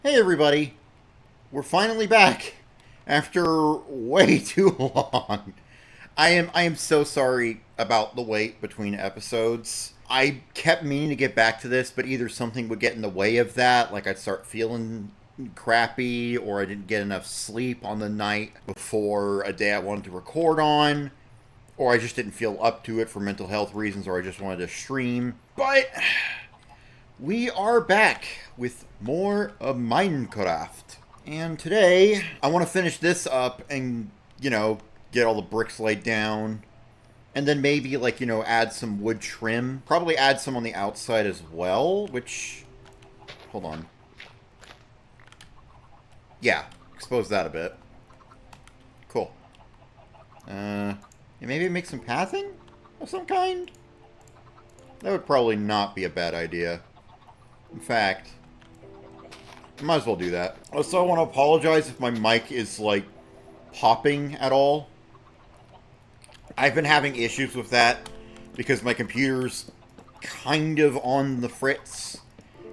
Hey everybody, we're finally back after way too long. I am so sorry about the wait between episodes. I kept meaning to get back to this, but either something would get in the way of that, like I'd start feeling crappy, or I didn't get enough sleep on the night before a day I wanted to record on, or I just didn't feel up to it for mental health reasons, or I just wanted to stream. But we are back with more of Minecraft. And today, I want to finish this up and, get all the bricks laid down. And then maybe, add some wood trim. Probably add some on the outside as well, which... Hold on. Yeah, expose that a bit. Cool. And maybe make some pathing of some kind? That would probably not be a bad idea. In fact, I might as well do that. Also, I want to apologize if my mic is, popping at all. I've been having issues with that because my computer's kind of on the fritz.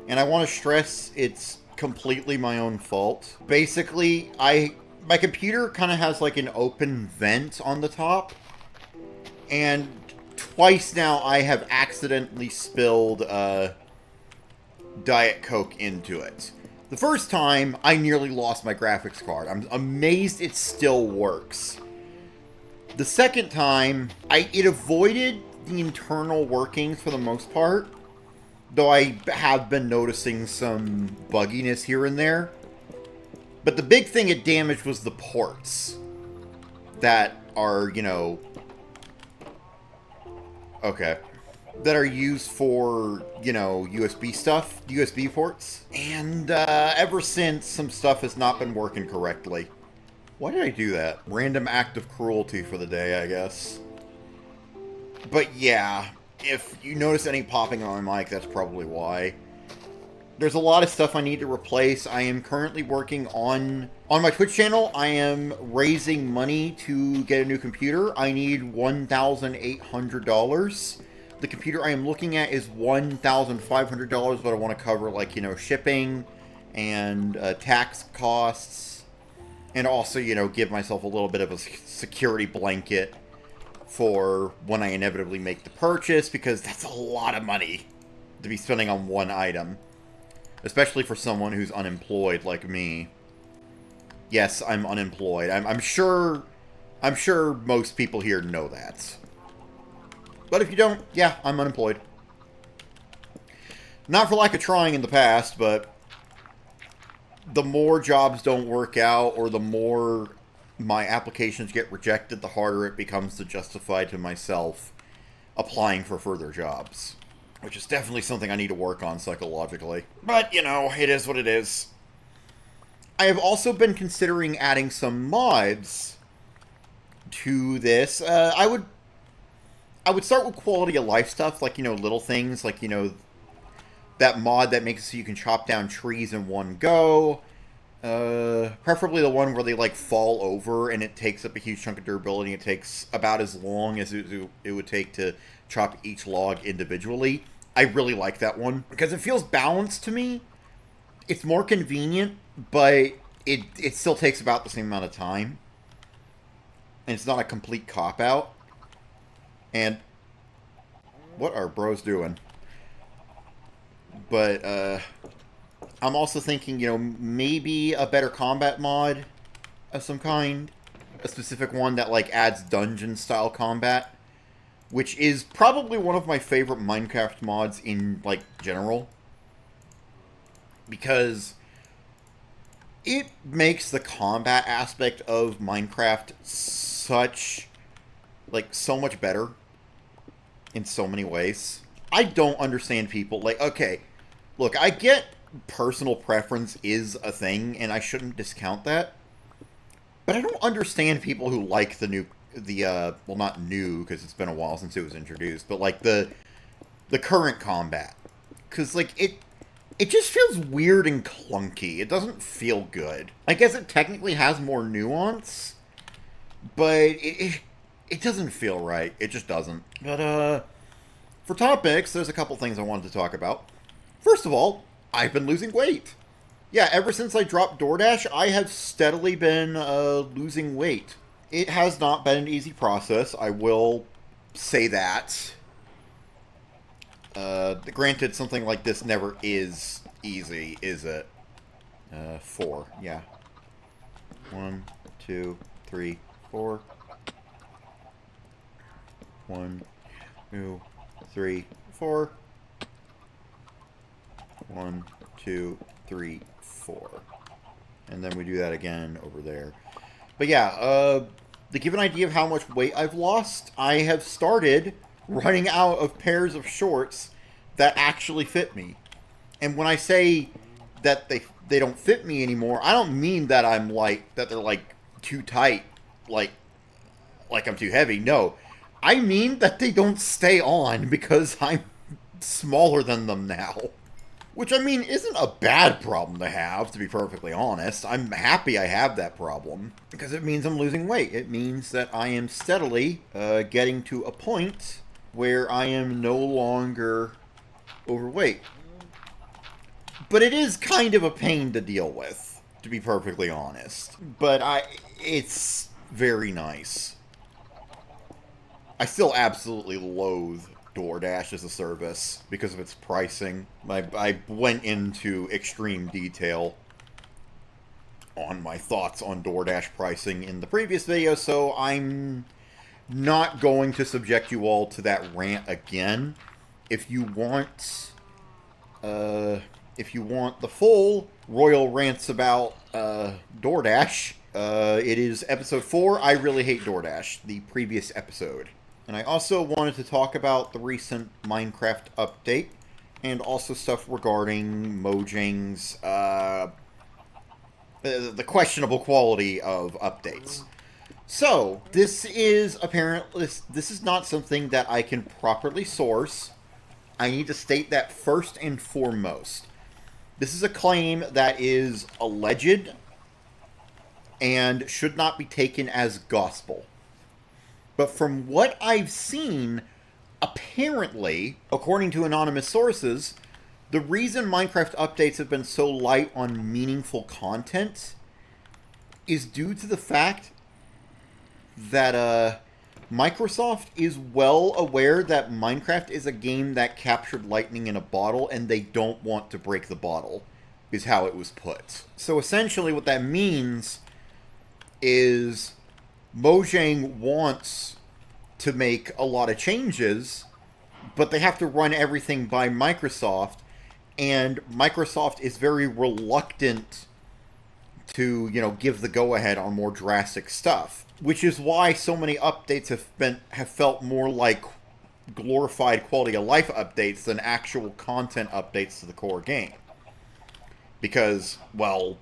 And I want to stress it's completely my own fault. Basically, my computer kind of has, an open vent on the top. And twice now I have accidentally spilled, Diet Coke into it. The first time, I nearly lost my graphics card. I'm amazed it still works. The second time, it avoided the internal workings for the most part, though I have been noticing some bugginess here and there. But the big thing it damaged was the ports that are, okay, that are used for, USB stuff, USB ports. And ever since, some stuff has not been working correctly. Why did I do that? Random act of cruelty for the day, I guess. But yeah, if you notice any popping on my mic, that's probably why. There's a lot of stuff I need to replace. I am currently working on my Twitch channel. I am raising money to get a new computer. I need $1,800. The computer I am looking at is $1,500, but I want to cover, shipping and tax costs. And also, give myself a little bit of a security blanket for when I inevitably make the purchase, because that's a lot of money to be spending on one item. Especially for someone who's unemployed like me. Yes, I'm unemployed. I'm sure most people here know that. But if you don't, yeah, I'm unemployed. Not for lack of trying in the past, but the more jobs don't work out, or the more my applications get rejected, the harder it becomes to justify to myself applying for further jobs. Which is definitely something I need to work on psychologically. But, it is what it is. I have also been considering adding some mods to this. I would start with quality of life stuff, little things, that mod that makes it so you can chop down trees in one go. Preferably the one where they, fall over and it takes up a huge chunk of durability. It takes about as long as it would take to chop each log individually. I really like that one because it feels balanced to me. It's more convenient, but it still takes about the same amount of time. And it's not a complete cop-out. And what are bros doing? But I'm also thinking, maybe a better combat mod of some kind. A specific one that, adds dungeon-style combat. Which is probably one of my favorite Minecraft mods in, general. Because it makes the combat aspect of Minecraft so much better in so many ways. I don't understand people, okay, look, I get personal preference is a thing, and I shouldn't discount that. But I don't understand people who like well, not new, because it's been a while since it was introduced, but, the current combat. Because, it just feels weird and clunky. It doesn't feel good. I guess it technically has more nuance, but it doesn't feel right. It just doesn't. But, for topics, there's a couple things I wanted to talk about. First of all, I've been losing weight. Yeah, ever since I dropped DoorDash, I have steadily been losing weight. It has not been an easy process, I will say that. Granted, something like this never is easy, is it? 4, yeah. 1, 2, 3, 4. 1, 2, 3, 4. 1, 2, 3, 4. And then we do that again over there. But yeah, to give an idea of how much weight I've lost, I have started running out of pairs of shorts that actually fit me. And when I say that they don't fit me anymore, I don't mean that I'm like, that they're like too tight, like I'm too heavy. No, I mean that they don't stay on because I'm smaller than them now. Which, I mean, isn't a bad problem to have, to be perfectly honest. I'm happy I have that problem, because it means I'm losing weight. It means that I am steadily getting to a point where I am no longer overweight. But it is kind of a pain to deal with, to be perfectly honest. But it's very nice. I still absolutely loathe DoorDash as a service because of its pricing. I went into extreme detail on my thoughts on DoorDash pricing in the previous video, so I'm not going to subject you all to that rant again. If you want the full royal rants about DoorDash, it is episode 4, I Really Hate DoorDash, the previous episode. And I also wanted to talk about the recent Minecraft update, and also stuff regarding Mojang's, the questionable quality of updates. So, this is not something that I can properly source. I need to state that first and foremost. This is a claim that is alleged and should not be taken as gospel. But from what I've seen, apparently, according to anonymous sources, the reason Minecraft updates have been so light on meaningful content is due to the fact that Microsoft is well aware that Minecraft is a game that captured lightning in a bottle, and they don't want to break the bottle, is how it was put. So essentially what that means is Mojang wants to make a lot of changes, but they have to run everything by Microsoft, and Microsoft is very reluctant to, give the go-ahead on more drastic stuff, which is why so many updates have felt more like glorified quality of life updates than actual content updates to the core game. Because, well,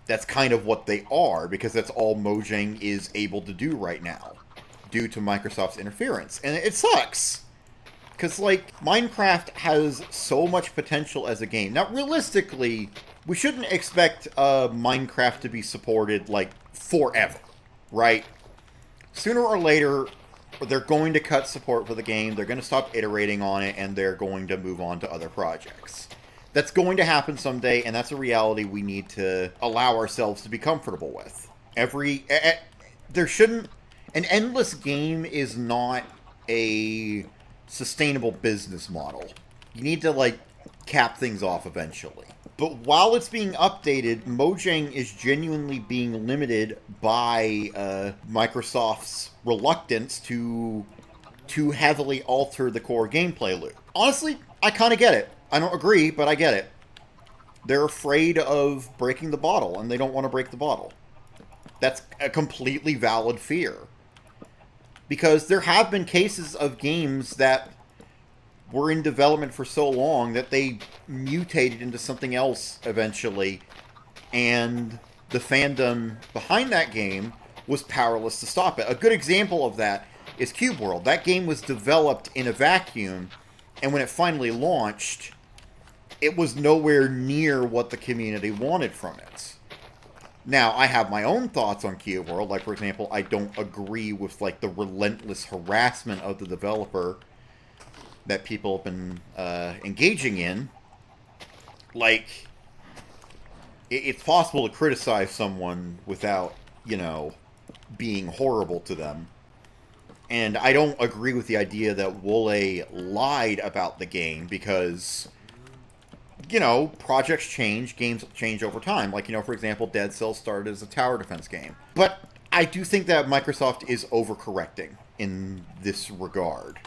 that's kind of what they are, because that's all Mojang is able to do right now, due to Microsoft's interference. And it sucks! Because, Minecraft has so much potential as a game. Now, realistically, we shouldn't expect Minecraft to be supported, forever, right? Sooner or later, they're going to cut support for the game, they're going to stop iterating on it, and they're going to move on to other projects. That's going to happen someday, and that's a reality we need to allow ourselves to be comfortable with. There shouldn't... An endless game is not a sustainable business model. You need to, cap things off eventually. But while it's being updated, Mojang is genuinely being limited by Microsoft's reluctance to heavily alter the core gameplay loop. Honestly, I kind of get it. I don't agree, but I get it. They're afraid of breaking the bottle, and they don't want to break the bottle. That's a completely valid fear. Because there have been cases of games that were in development for so long that they mutated into something else eventually, and the fandom behind that game was powerless to stop it. A good example of that is Cube World. That game was developed in a vacuum, and when it finally launched, it was nowhere near what the community wanted from it. Now, I have my own thoughts on Cube World. For example, I don't agree with, the relentless harassment of the developer that people have been engaging in. it's possible to criticize someone without, being horrible to them. And I don't agree with the idea that Wole lied about the game because, projects change, games change over time. Like, for example, Dead Cells started as a tower defense game. But I do think that Microsoft is overcorrecting in this regard.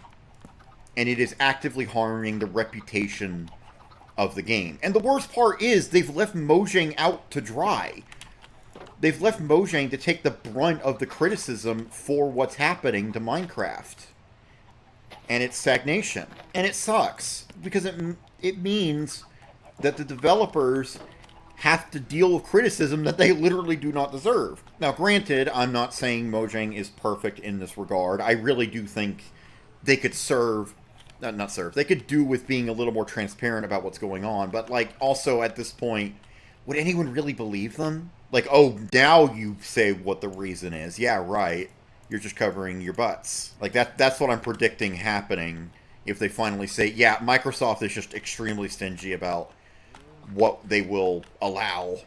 And it is actively harming the reputation of the game. And the worst part is they've left Mojang out to dry. They've left Mojang to take the brunt of the criticism for what's happening to Minecraft and its stagnation. And it sucks because it means that the developers have to deal with criticism that they literally do not deserve. Now, granted, I'm not saying Mojang is perfect in this regard. I really do think they could they could do with being a little more transparent about what's going on. But, also at this point, would anyone really believe them? Oh, now you say what the reason is. Yeah, right. You're just covering your butts. That's what I'm predicting happening if they finally say, yeah, Microsoft is just extremely stingy about what they will allow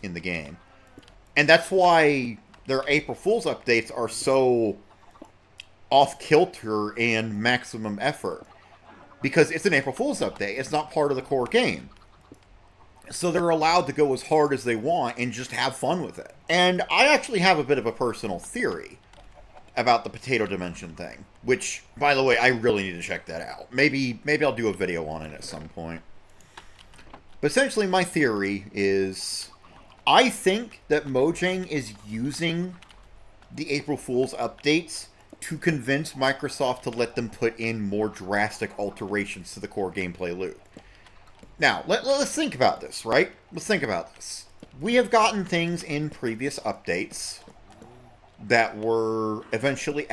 in the game. And that's why their April Fool's updates are so off-kilter and maximum effort. Because it's an April Fool's update. It's not part of the core game. So they're allowed to go as hard as they want and just have fun with it. And I actually have a bit of a personal theory about the potato dimension thing. Which, by the way, I really need to check that out. Maybe I'll do a video on it at some point. But essentially my theory is I think that Mojang is using the April Fool's updates to convince Microsoft to let them put in more drastic alterations to the core gameplay loop. Now, let's think about this, right? Let's think about this. We have gotten things in previous updates that were eventually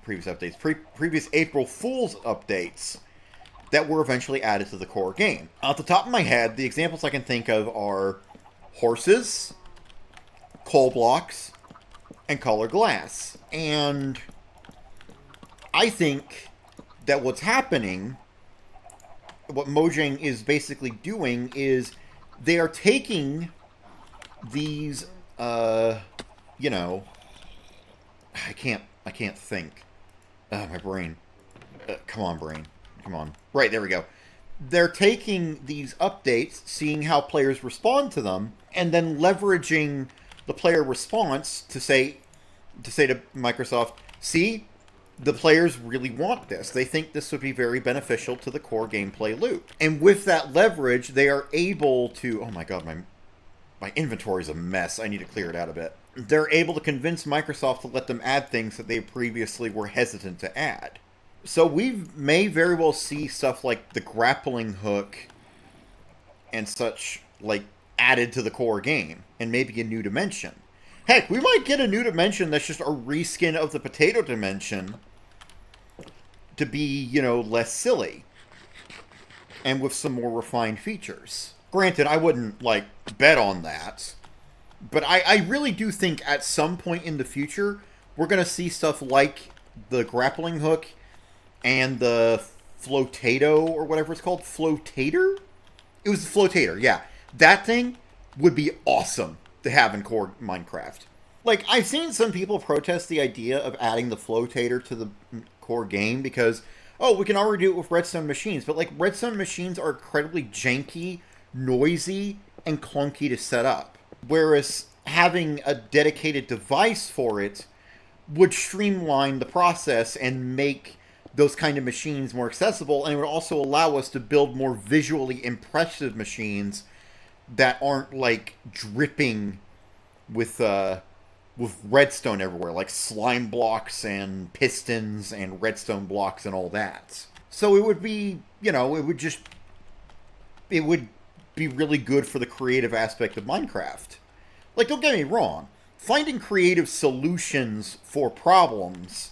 previous April Fool's updates that were eventually added to the core game. Off the top of my head, the examples I can think of are horses, coal blocks, and color glass. And I think that what's happening, what Mojang is basically doing, is they are taking these, I can't think. My brain. Come on, brain. Come on. Right, there we go. They're taking these updates, seeing how players respond to them, and then leveraging the player response to say to Microsoft, see, the players really want this. They think this would be very beneficial to the core gameplay loop. And with that leverage, they are able to... Oh my god, my inventory is a mess. I need to clear it out a bit. They're able to convince Microsoft to let them add things that they previously were hesitant to add. So we may very well see stuff like the grappling hook and such, added to the core game. And maybe a new dimension. Heck, we might get a new dimension that's just a reskin of the potato dimension to be, less silly. And with some more refined features. Granted, I wouldn't, bet on that. But I really do think at some point in the future, we're going to see stuff like the grappling hook and the flotato, or whatever it's called. Flotator? It was the flotator, yeah. That thing would be awesome to have in core Minecraft. I've seen some people protest the idea of adding the flotator to the core game because, we can already do it with redstone machines. But, redstone machines are incredibly janky, noisy, and clunky to set up. Whereas having a dedicated device for it would streamline the process and make those kind of machines more accessible, and it would also allow us to build more visually impressive machines that aren't dripping with redstone everywhere, like slime blocks and pistons and redstone blocks and all that. So it would be, it would be really good for the creative aspect of Minecraft. Don't get me wrong, finding creative solutions for problems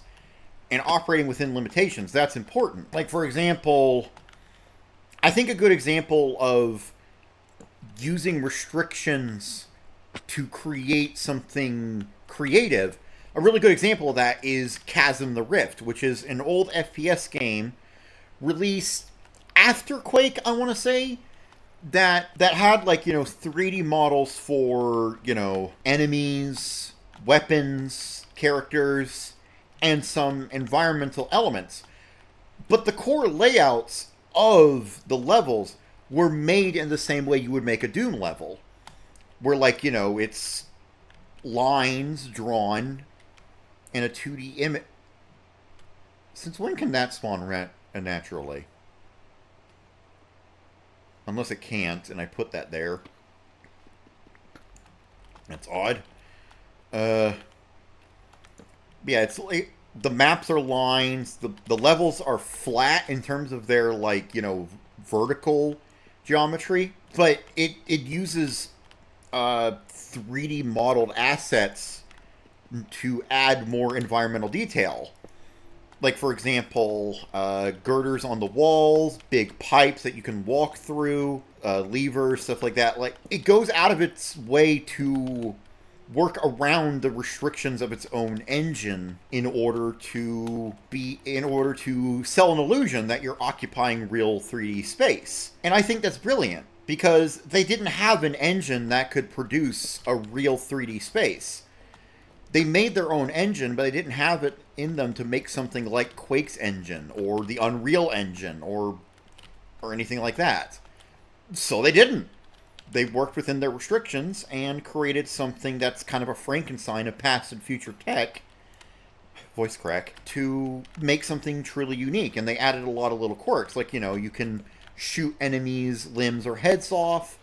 and operating within limitations, that's important. For example, I think a good example of using restrictions to create something creative, a really good example of that is Chasm the Rift, which is an old FPS game released after Quake, I want to say, that had like, 3D models for, enemies, weapons, characters, and some environmental elements. But the core layouts of the levels were made in the same way you would make a Doom level, where like, it's lines drawn in a 2D image. Since when can that spawn naturally? Unless it can't, and I put that there. That's odd. Yeah, it's like the maps are lines. The levels are flat in terms of their like, vertical geometry, but it uses 3D modeled assets to add more environmental detail. Like, for example, girders on the walls, big pipes that you can walk through, levers, stuff like that. Like, it goes out of its way to work around the restrictions of its own engine in order to sell an illusion that you're occupying real 3D space. And I think that's brilliant, because they didn't have an engine that could produce a real 3D space. They made their own engine, but they didn't have it in them to make something like Quake's engine or the Unreal engine or anything like that. So they didn't. They worked within their restrictions and created something that's kind of a Frankenstein of past and future tech, voice crack, to make something truly unique. And they added a lot of little quirks, like, you can shoot enemies' limbs or heads off,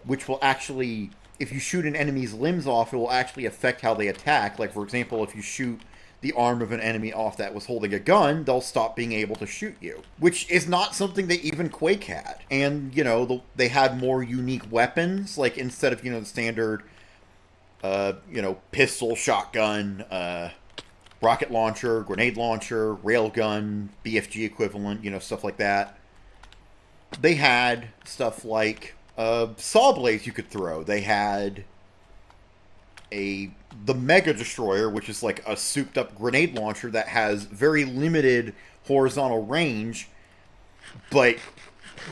which will actually, if you shoot an enemy's limbs off, it will actually affect how they attack. Like, for example, if you shoot the arm of an enemy off that was holding a gun, they'll stop being able to shoot you, which is not something that even Quake had. And, they had more unique weapons, like instead of, the standard, pistol, shotgun, rocket launcher, grenade launcher, railgun, BFG equivalent, stuff like that. They had stuff like saw blades you could throw. They had the Mega Destroyer, which is like a souped up grenade launcher that has very limited horizontal range, but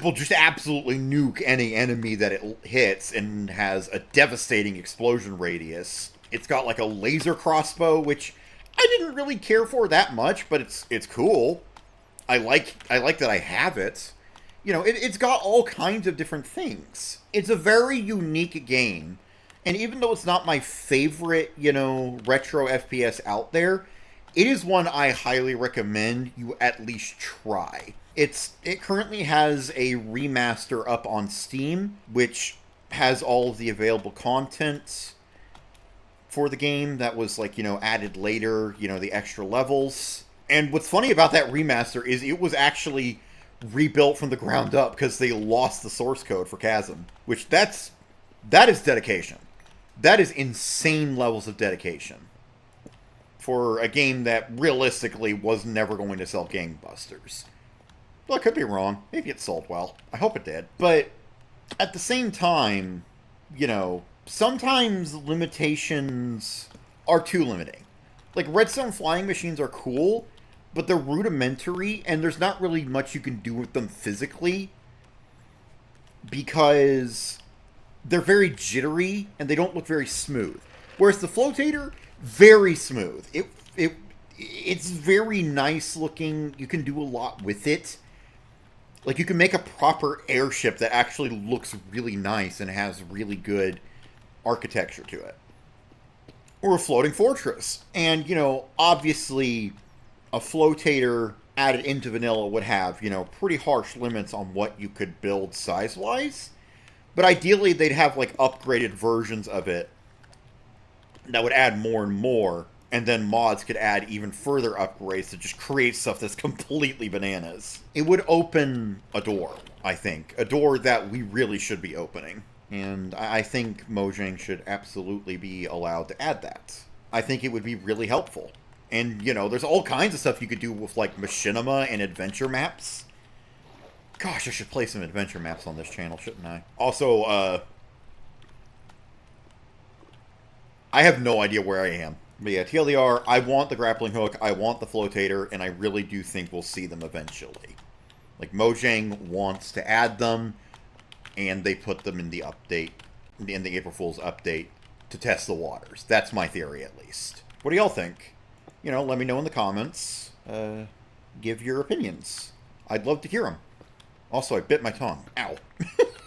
will just absolutely nuke any enemy that it hits, and has a devastating explosion radius. It's got like a laser crossbow, which I didn't really care for that much, but it's cool. I like that I have it. It's got all kinds of different things. It's a very unique game. And even though it's not my favorite, retro FPS out there, it is one I highly recommend you at least try. It currently has a remaster up on Steam, which has all of the available content for the game that was, like, added later, the extra levels. And what's funny about that remaster is it was actually rebuilt from the ground up because they lost the source code for Chasm, which that is dedication. That is insane levels of dedication for a game that realistically was never going to sell gangbusters. Well, I could be wrong. Maybe it sold well. I hope it did. But at the same time, sometimes limitations are too limiting. Like, redstone flying machines are cool, but they're rudimentary, and there's not really much you can do with them physically, because they're very jittery and they don't look very smooth. Whereas the flotator, very smooth. It's very nice looking. You can do a lot with it. Like, you can make a proper airship that actually looks really nice and has really good architecture to it. Or a floating fortress. And, obviously a flotator added into vanilla would have, pretty harsh limits on what you could build size-wise. But ideally, they'd have, like, upgraded versions of it that would add more and more, and then mods could add even further upgrades to just create stuff that's completely bananas. It would open a door, I think. A door that we really should be opening. And I think Mojang should absolutely be allowed to add that. I think it would be really helpful. And, there's all kinds of stuff you could do with, like, machinima and adventure maps. Gosh, I should play some adventure maps on this channel, shouldn't I? Also, I have no idea where I am. But yeah, TLDR, I want the grappling hook, I want the flotator, and I really do think we'll see them eventually. Like, Mojang wants to add them. and they put them in the update, in the April Fool's update, to test the waters. That's my theory, at least. What do y'all think? You know, let me know in the comments. Give your opinions. I'd love to hear them. Also, I bit my tongue. Ow.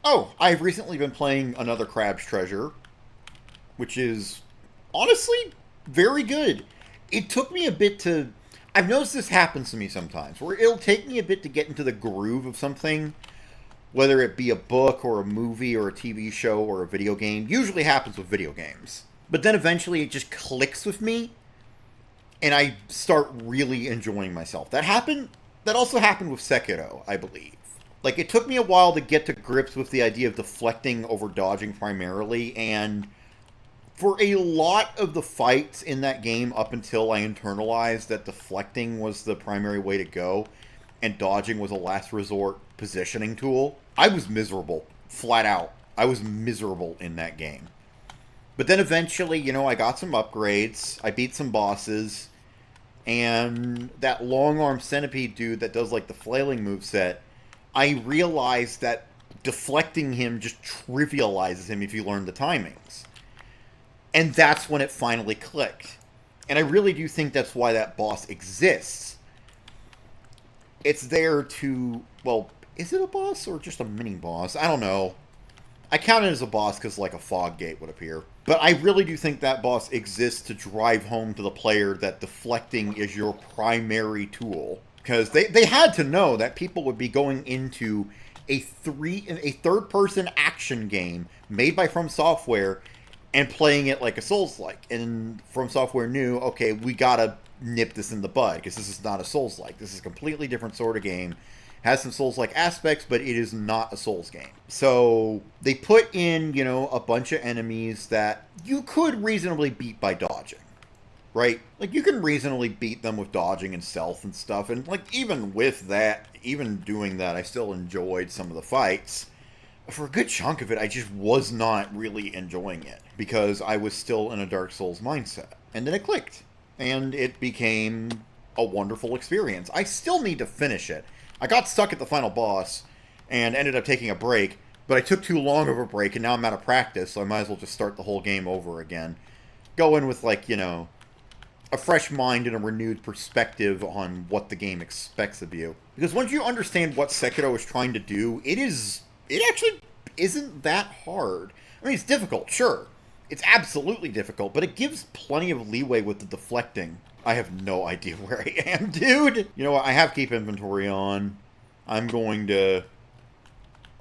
Oh, I've recently been playing another Crab's Treasure, which is honestly very good. It took me a bit to... I've noticed this happens to me sometimes, where it'll take me a bit to get into the groove of something, whether it be a book or a movie or a TV show or a video game. Usually happens with video games. But then eventually it just clicks with me, and I start really enjoying myself. That also happened with Sekiro, I believe. Like, it took me a while to get to grips with the idea of deflecting over dodging primarily, and for a lot of the fights in that game up until I internalized that deflecting was the primary way to go, and dodging was a last resort positioning tool, I was miserable. Flat out. I was miserable in that game. But then eventually, you know, I got some upgrades, I beat some bosses, and that long-arm centipede dude that does, like, the flailing moveset, I realized that deflecting him just trivializes him if you learn the timings. And that's when it finally clicked. And I really do think that's why that boss exists. It's there to... Well, is it a boss or just a mini-boss? I don't know. I count it as a boss because, like, a fog gate would appear. But I really do think that boss exists to drive home to the player that deflecting is your primary tool. Because they had to know that people would be going into a third-person action game made by From Software and playing it like a Souls-like. And From Software knew, okay, we gotta nip this in the bud, because this is not a Souls-like. This is a completely different sort of game. Has some Souls-like aspects, but it is not a Souls game. So they put in, you know, a bunch of enemies that you could reasonably beat by dodging. Right? Like, you can reasonably beat them with dodging and stealth and stuff. And, like, even with that, even doing that, I still enjoyed some of the fights. For a good chunk of it, I just was not really enjoying it. Because I was still in a Dark Souls mindset. And then it clicked. And it became a wonderful experience. I still need to finish it. I got stuck at the final boss and ended up taking a break. But I took too long of a break, and now I'm out of practice, so I might as well just start the whole game over again. Go in with, like, you know, a fresh mind and a renewed perspective on what the game expects of you. Because once you understand what Sekiro is trying to do, it actually isn't that hard. I mean, it's difficult, sure. It's absolutely difficult, but it gives plenty of leeway with the deflecting. I have no idea where I am, dude! You know what, I have keep inventory on. I'm gonna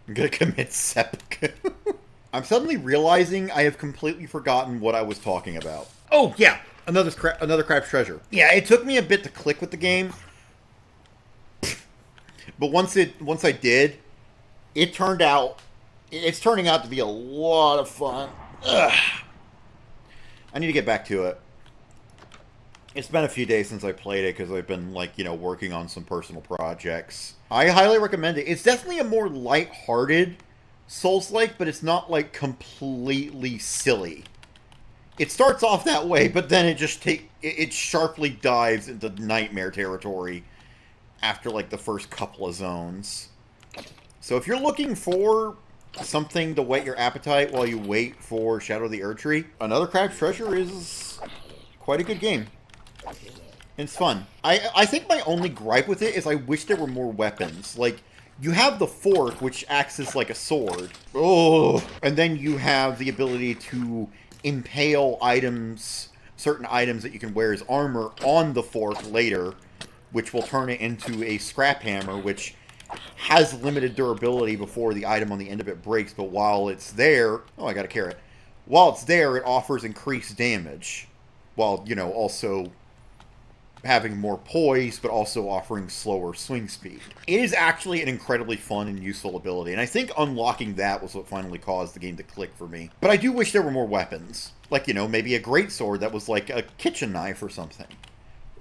commit seppuku. I'm suddenly realizing I have completely forgotten what I was talking about. Oh, yeah! Another Crab's Treasure. Yeah, it took me a bit to click with the game. But once I did, it's turning out to be a lot of fun. Ugh. I need to get back to it. It's been a few days since I played it because I've been, like, you know, working on some personal projects. I highly recommend it. It's definitely a more light-hearted Souls-like, but it's not, like, completely silly. It starts off that way, but then it sharply dives into nightmare territory after, like, the first couple of zones. So if you're looking for something to whet your appetite while you wait for Shadow of the Erdtree, another Crab's Treasure is quite a good game. It's fun. I think my only gripe with it is I wish there were more weapons. Like, you have the fork, which acts as, like, a sword. Oh! And then you have the ability to impale items, certain items that you can wear as armor on the fork later, which will turn it into a scrap hammer, which has limited durability before the item on the end of it breaks, but while it's there... Oh, I got a carrot. While it's there, it offers increased damage, while, you know, also having more poise, but also offering slower swing speed. It is actually an incredibly fun and useful ability, and I think unlocking that was what finally caused the game to click for me. But I do wish there were more weapons. Like, you know, maybe a greatsword that was like a kitchen knife or something.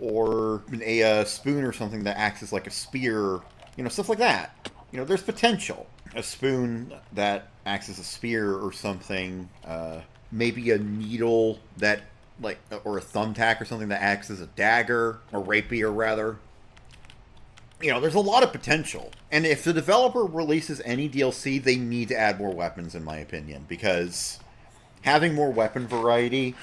Or a spoon or something that acts as like a spear. You know, stuff like that. You know, there's potential. A spoon that acts as a spear or something. Maybe a needle that... like, or a thumbtack or something that acts as a dagger, or rapier rather. there's a lot of potential. And if the developer releases any DLC, they need to add more weapons, in my opinion, because having more weapon variety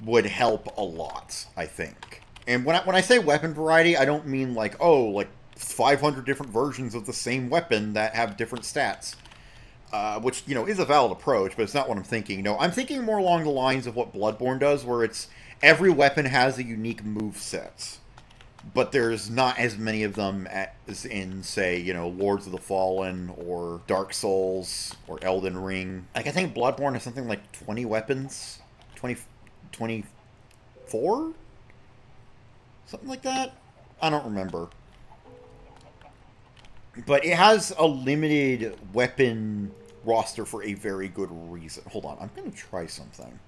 would help a lot, I think. And when I say weapon variety, I don't mean like 500 different versions of the same weapon that have different stats. Which, is a valid approach, but it's not what I'm thinking. No, I'm thinking more along the lines of what Bloodborne does, where it's every weapon has a unique move set, but there's not as many of them as in, say, Lords of the Fallen, or Dark Souls, or Elden Ring. Like, I think Bloodborne has something like 20 weapons? 24? Something like that? I don't remember. But it has a limited weapon roster for a very good reason. Hold on, I'm going to try something.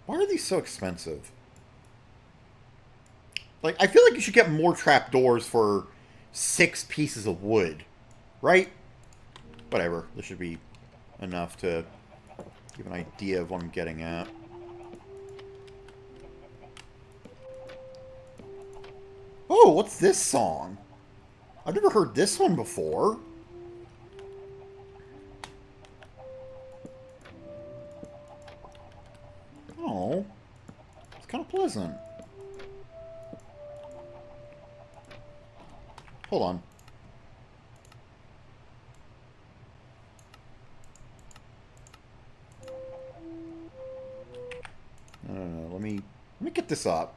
Why are these so expensive? Like, I feel like you should get more trapdoors for 6 pieces of wood, right? Whatever, this should be enough to give an idea of what I'm getting at. Oh, what's this song? I've never heard this one before. Oh, it's kind of pleasant. Hold on. No. Let me get this up.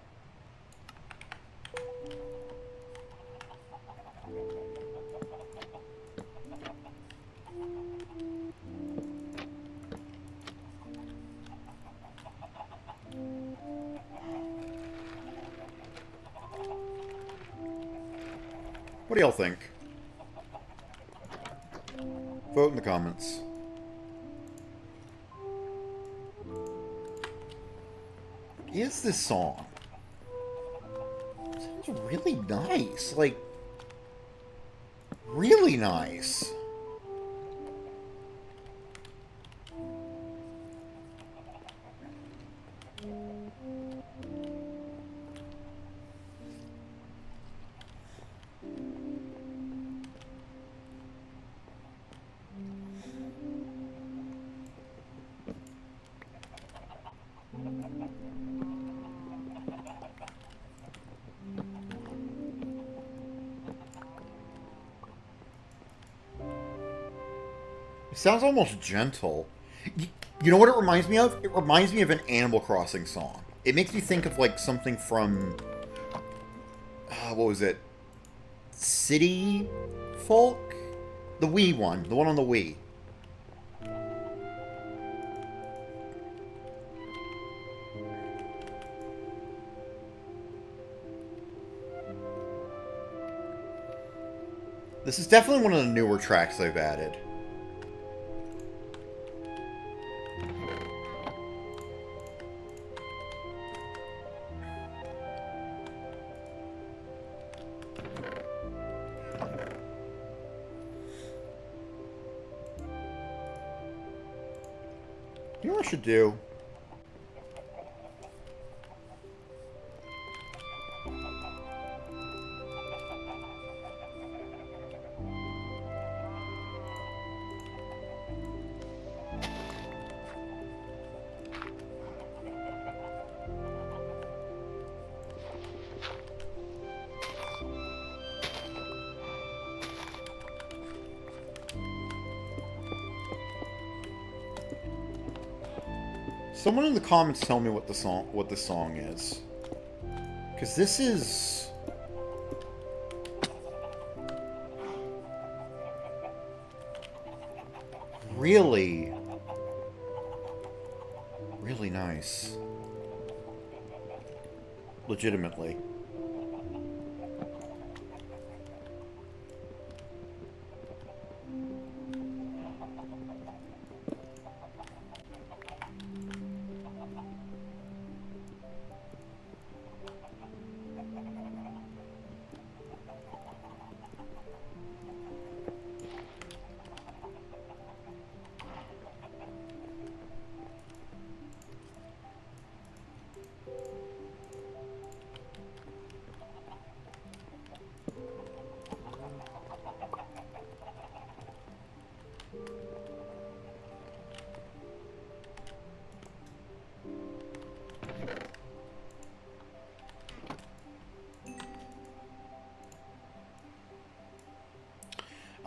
What do y'all think? Vote in the comments. What is this song? It sounds really nice. Like, really nice. It sounds almost gentle. You know what it reminds me of? It reminds me of an Animal Crossing song. It makes me think of, like, something from... what was it? City Folk? The Wii one. The one on the Wii. This is definitely one of the newer tracks they've added. You know what I should do? Someone in the comments tell me what this song is. Because this is... really... really nice. Legitimately.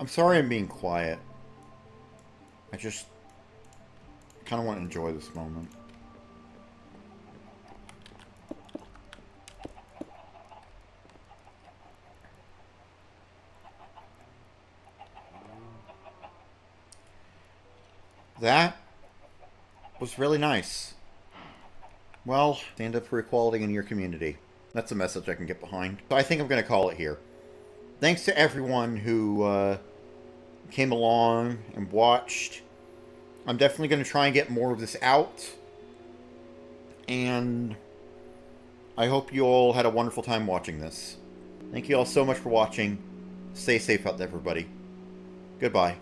I'm sorry I'm being quiet. I just kind of want to enjoy this moment. That was really nice. Well, stand up for equality in your community. That's a message I can get behind. So I think I'm going to call it here. Thanks to everyone who came along and watched. I'm definitely going to try and get more of this out. And I hope you all had a wonderful time watching this. Thank you all so much for watching. Stay safe out there, everybody. Goodbye.